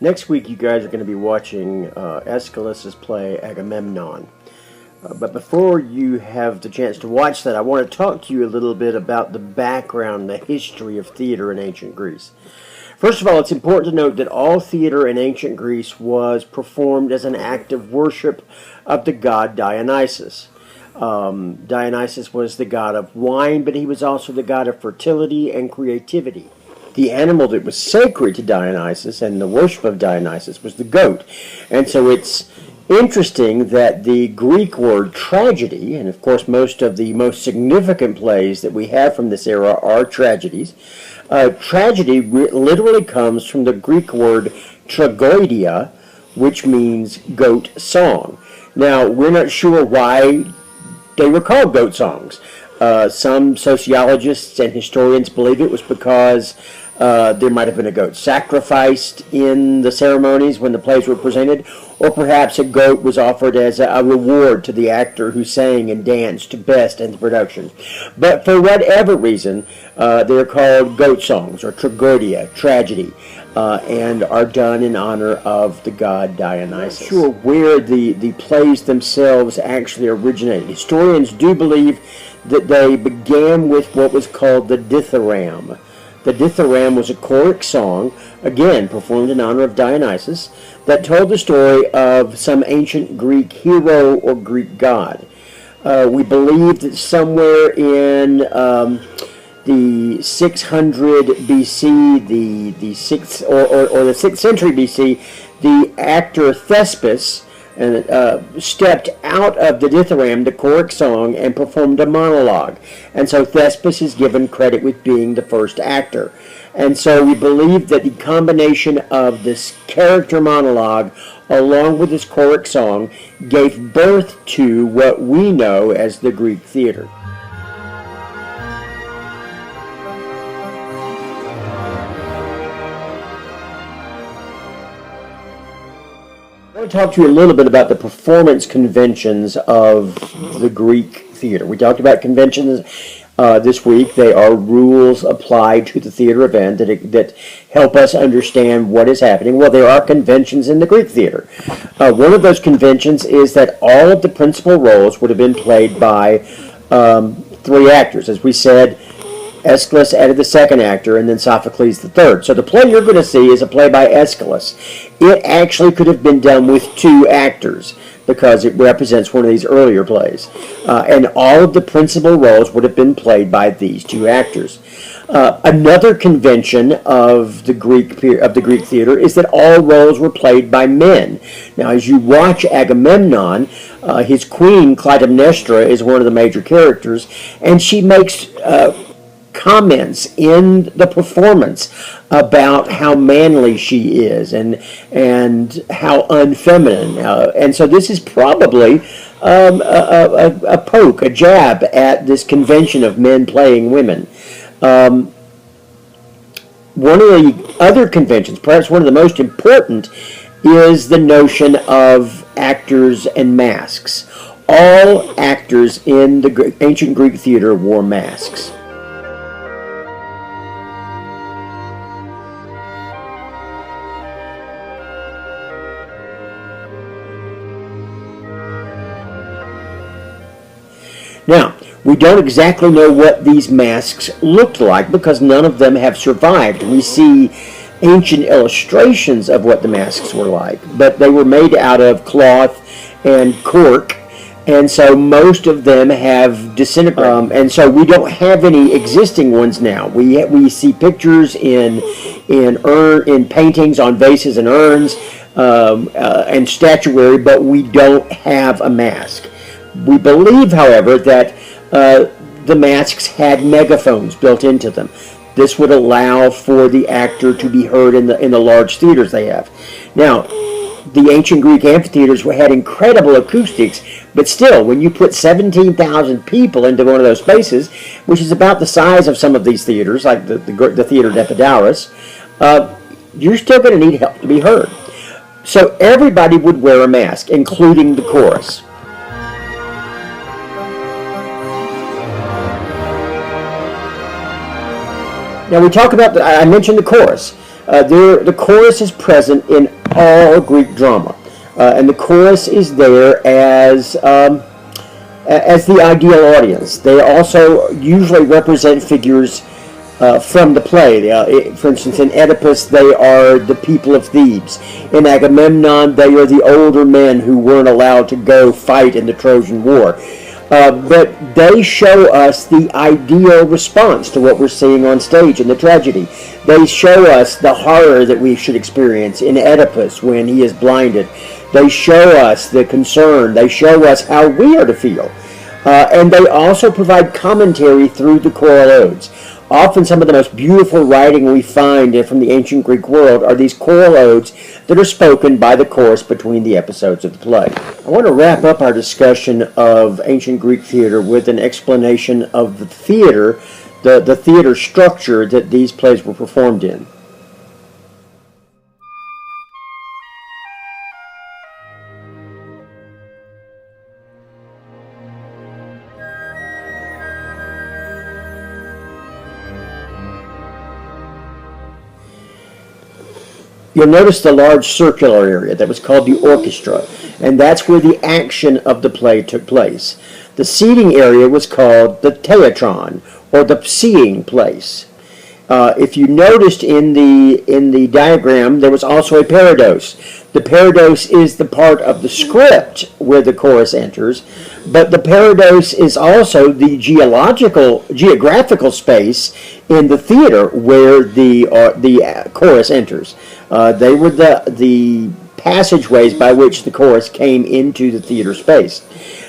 Next week, you guys are going to be watching Aeschylus's play Agamemnon. But before you have the chance to watch that, I want to talk to you a little bit about the background, the history of theater in ancient Greece. First of all, it's important to note that all theater in ancient Greece was performed as an act of worship of the god Dionysus. Dionysus was the god of wine, but he was also the god of fertility and creativity. The animal that was sacred to Dionysus and the worship of Dionysus was the goat. And so it's interesting that the Greek word tragedy, and of course most of the most significant plays that we have from this era are tragedies. Tragedy literally comes from the Greek word tragoidia, which means goat song. Now, we're not sure why they were called goat songs. Some sociologists and historians believe it was because there might have been a goat sacrificed in the ceremonies when the plays were presented, or perhaps a goat was offered as a reward to the actor who sang and danced best in the production. But for whatever reason, they're called goat songs, or tragoidia, tragedy, and are done in honor of the god Dionysus. I'm not sure where the plays themselves actually originated. Historians do believe that they began with what was called the dithyramb. The dithyramb was a choric song, again performed in honor of Dionysus, that told the story of some ancient Greek hero or Greek god. We believe that somewhere in the 600 BC, the 6th or the 6th century BC, the actor Thespis stepped out of the dithyramb, the choric song, and performed a monologue. And so Thespis is given credit with being the first actor. And so we believe that the combination of this character monologue along with this choric song gave birth to what we know as the Greek theater. I want to talk to you a little bit about the performance conventions of the Greek theater. We talked about conventions this week. They are rules applied to the theater event that help us understand what is happening. Well, there are conventions in the Greek theater. One of those conventions is that all of the principal roles would have been played by three actors. As we said, Aeschylus added the second actor, and then Sophocles the third. So the play you're going to see is a play by Aeschylus. It actually could have been done with two actors because it represents one of these earlier plays. And all of the principal roles would have been played by these two actors. Another convention of the Greek theater is that all roles were played by men. Now, as you watch Agamemnon, his queen Clytemnestra is one of the major characters, and she makes comments in the performance about how manly she is and how unfeminine. And so this is probably a poke, a jab at this convention of men playing women. One of the other conventions, perhaps one of the most important, is the notion of actors and masks. All actors in the ancient Greek theater wore masks. Now, we don't exactly know what these masks looked like because none of them have survived. We see ancient illustrations of what the masks were like, but they were made out of cloth and cork, and so most of them have disintegrated. And so we don't have any existing ones now. We see pictures in paintings on vases and urns and statuary, but we don't have a mask. We believe, however, that the masks had megaphones built into them. This would allow for the actor to be heard in the large theaters they have. Now, the ancient Greek amphitheaters had incredible acoustics, but still, when you put 17,000 people into one of those spaces, which is about the size of some of these theaters, like the theater at Epidaurus, you're still going to need help to be heard. So everybody would wear a mask, including the chorus. Now we talk about, I mentioned the chorus. The chorus is present in all Greek drama, and the chorus is there as the ideal audience. They also usually represent figures from the play. For instance, in Oedipus, they are the people of Thebes. In Agamemnon, they are the older men who weren't allowed to go fight in the Trojan War. But they show us the ideal response to what we're seeing on stage in the tragedy. They show us the horror that we should experience in Oedipus when he is blinded. They show us the concern. They show us how we are to feel. And they also provide commentary through the choral odes. Often some of the most beautiful writing we find from the ancient Greek world are these choral odes that are spoken by the chorus between the episodes of the play. I want to wrap up our discussion of ancient Greek theater with an explanation of the theater, the theater structure that these plays were performed in. You'll notice the large circular area that was called the orchestra, and that's where the action of the play took place. The seating area was called the theatron, or the seeing place. If you noticed in the diagram, there was also a parados. The parados is the part of the script where the chorus enters, but the parados is also the geographical space in the theater where the chorus enters. They were the passageways by which the chorus came into the theater space.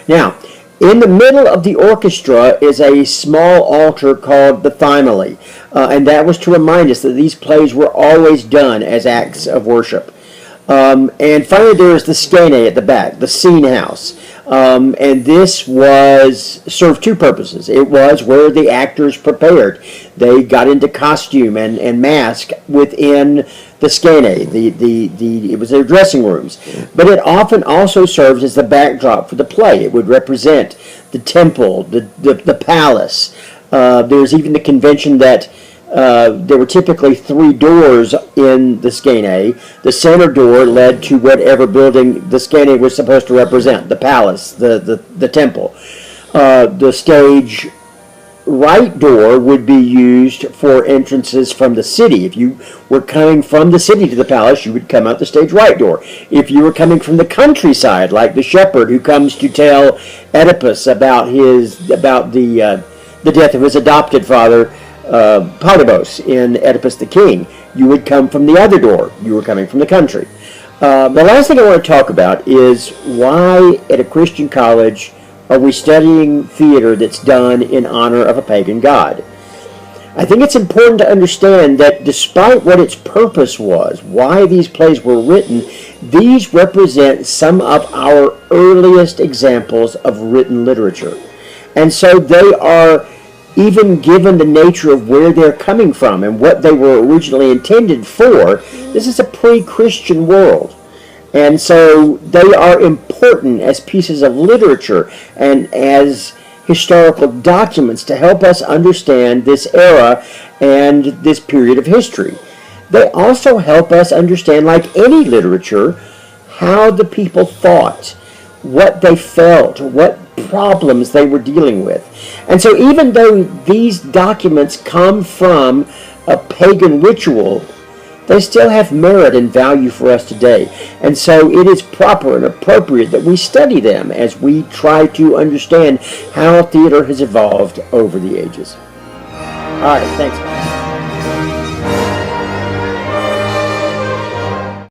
Now, in the middle of the orchestra is a small altar called the thymale, and that was to remind us that these plays were always done as acts of worship. And finally, there is the skene at the back, the scene house. And this served two purposes. It was where the actors prepared. They got into costume and mask within the skene. It was their dressing rooms. But it often also served as the backdrop for the play. It would represent the temple, the palace. There's even the convention that there were typically 3 doors in the skene. The center door led to whatever building the skene was supposed to represent, the palace, the temple. The stage right door would be used for entrances from the city. If you were coming from the city to the palace, you would come out the stage right door. If you were coming from the countryside, like the shepherd who comes to tell Oedipus about the death of his adopted father, Polybos in Oedipus the King, you would come from the other door. You were coming from the country. The last thing I want to talk about is why at a Christian college are we studying theater that's done in honor of a pagan god. I think it's important to understand that despite what its purpose was, why these plays were written, these represent some of our earliest examples of written literature. And so they are, even given the nature of where they're coming from and what they were originally intended for, this is a pre-Christian world. And so they are important as pieces of literature and as historical documents to help us understand this era and this period of history. They also help us understand, like any literature, how the people thought, what they felt, what problems they were dealing with. And so even though these documents come from a pagan ritual, they still have merit and value for us today. And so it is proper and appropriate that we study them as we try to understand how theater has evolved over the ages. All right, thanks.